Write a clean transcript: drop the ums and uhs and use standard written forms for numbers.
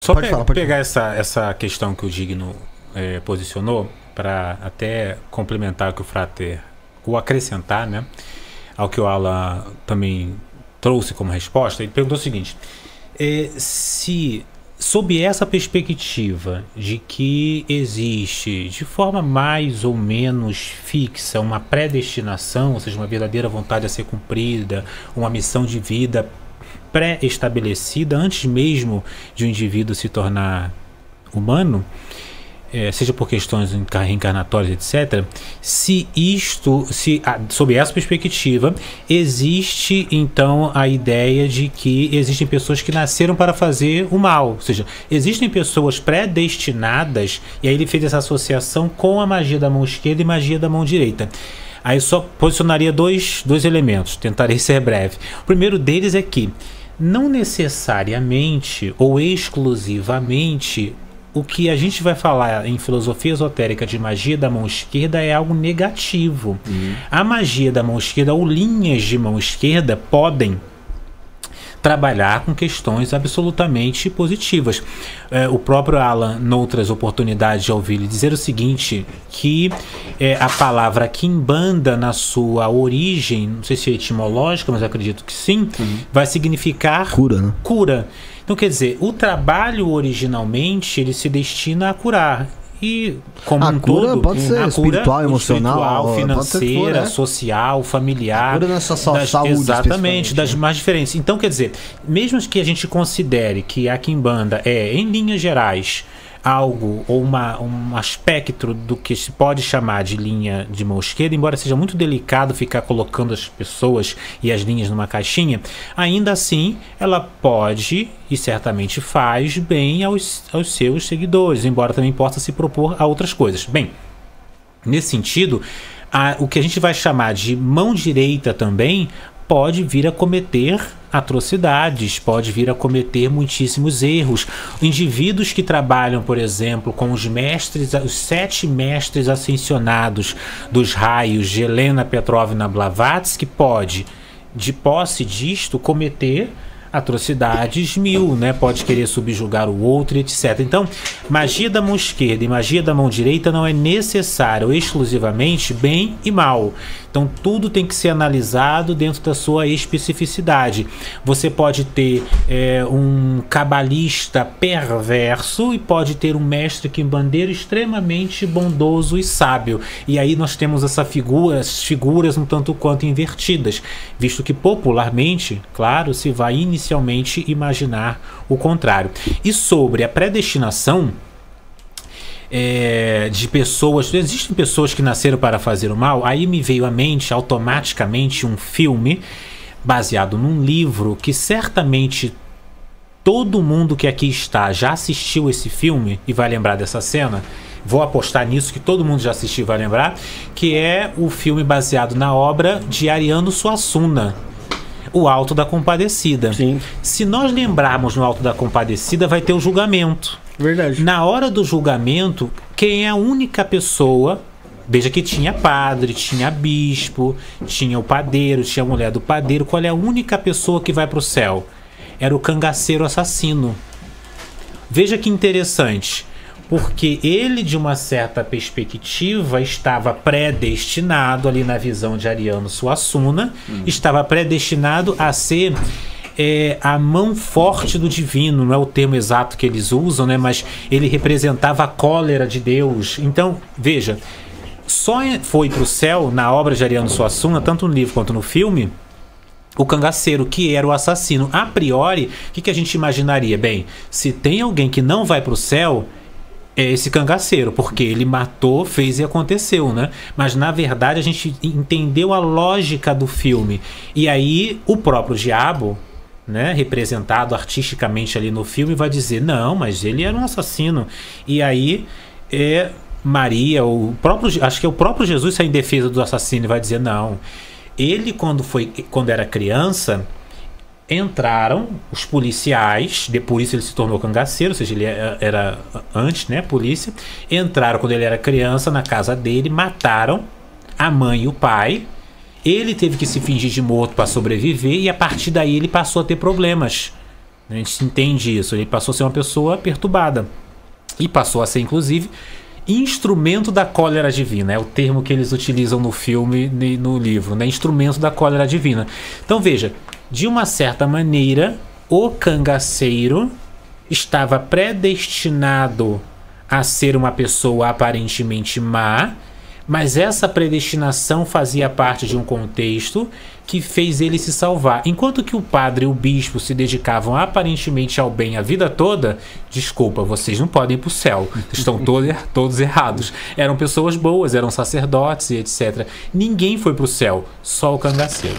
Só Pode falar, pode pegar essa questão que o Digno posicionou, para até complementar o que o Frater, ou acrescentar, né, ao que o Alan também trouxe como resposta. Ele perguntou o seguinte: se, sob essa perspectiva de que existe, de forma mais ou menos fixa, uma predestinação, ou seja, uma verdadeira vontade a ser cumprida, uma missão de vida pré-estabelecida antes mesmo de um indivíduo se tornar humano, seja por questões reencarnatórias, etc., sob essa perspectiva, existe então a ideia de que existem pessoas que nasceram para fazer o mal, ou seja, existem pessoas predestinadas, e aí ele fez essa associação com a magia da mão esquerda e magia da mão direita. Aí só posicionaria dois elementos, tentarei ser breve. O primeiro deles é que não necessariamente ou exclusivamente o que a gente vai falar em filosofia esotérica de magia da mão esquerda é algo negativo. A magia da mão esquerda ou linhas de mão esquerda podem trabalhar com questões absolutamente positivas. O próprio Alan, noutras oportunidades, já ouvi ele dizer o seguinte, que a palavra quimbanda, na sua origem, não sei se é etimológica, mas acredito que sim, vai significar cura, né? Cura. Então, quer dizer, o trabalho originalmente ele se destina a curar. E como a um cura todo, pode ser a cura espiritual, emocional, financeira, social, familiar. A cura não é só saúde, exatamente, das mais diferentes. Então, quer dizer, mesmo que a gente considere que a quimbanda é, em linhas gerais, algo ou um aspecto do que se pode chamar de linha de mão esquerda, embora seja muito delicado ficar colocando as pessoas e as linhas numa caixinha, ainda assim ela pode e certamente faz bem aos seus seguidores, embora também possa se propor a outras coisas. Bem, nesse sentido, o que a gente vai chamar de mão direita também pode vir a cometer atrocidades, pode vir a cometer muitíssimos erros. Indivíduos que trabalham, por exemplo, com os 7 mestres ascensionados dos raios de Helena Petrovna Blavatsky, pode, de posse disto, cometer atrocidades 1000, né? Pode querer subjugar o outro, etc. Então, magia da mão esquerda e magia da mão direita não é necessário exclusivamente bem e mal. Então, tudo tem que ser analisado dentro da sua especificidade. Você pode ter um cabalista perverso e pode ter um mestre quimbandeiro extremamente bondoso e sábio. E aí nós temos essas figuras um tanto quanto invertidas, visto que popularmente, claro, se vai inicialmente imaginar o contrário. E sobre a predestinação de pessoas, existem pessoas que nasceram para fazer o mal, aí me veio à mente automaticamente um filme baseado num livro que certamente todo mundo que aqui está já assistiu esse filme e vai lembrar dessa cena. Vou apostar nisso, que todo mundo já assistiu e vai lembrar, que é o filme baseado na obra de Ariano Suassuna, O Alto da Compadecida. Sim. Se nós lembrarmos no Alto da Compadecida, vai ter o julgamento. Verdade. Na hora do julgamento, quem é a única pessoa... Veja que tinha padre, tinha bispo, tinha o padeiro, tinha a mulher do padeiro. Qual é a única pessoa que vai para o céu? Era o cangaceiro assassino. Veja que interessante. Porque ele, de uma certa perspectiva, estava predestinado, ali na visão de Ariano Suassuna, estava predestinado a ser a mão forte do divino, não é o termo exato que eles usam, né? Mas ele representava a cólera de Deus. Então, veja, só foi para o céu, na obra de Ariano Suassuna, tanto no livro quanto no filme, o cangaceiro, que era o assassino. A priori, o que a gente imaginaria? Bem, se tem alguém que não vai para o céu, é esse cangaceiro, porque ele matou, fez e aconteceu, né? Mas na verdade a gente entendeu a lógica do filme. E aí o próprio diabo, né, representado artisticamente ali no filme, vai dizer, não, mas ele era um assassino. E aí Maria, acho que é o próprio Jesus sai em defesa do assassino e vai dizer, não, ele quando era criança, entraram os policiais, por isso ele se tornou cangaceiro, ou seja, ele era antes, né, polícia, entraram quando ele era criança na casa dele, mataram a mãe e o pai, ele teve que se fingir de morto para sobreviver, e a partir daí ele passou a ter problemas A gente entende isso. Ele passou a ser uma pessoa perturbada. E passou a ser, inclusive, instrumento da cólera divina. É o termo que eles utilizam no filme e no livro, né? Instrumento da cólera divina. Então veja, de uma certa maneira, o cangaceiro estava predestinado a ser uma pessoa aparentemente má, mas essa predestinação fazia parte de um contexto que fez ele se salvar. Enquanto que o padre e o bispo se dedicavam aparentemente ao bem a vida toda, desculpa, vocês não podem ir para o céu, estão todos errados. Eram pessoas boas, eram sacerdotes e etc. Ninguém foi para o céu, só o cangaceiro.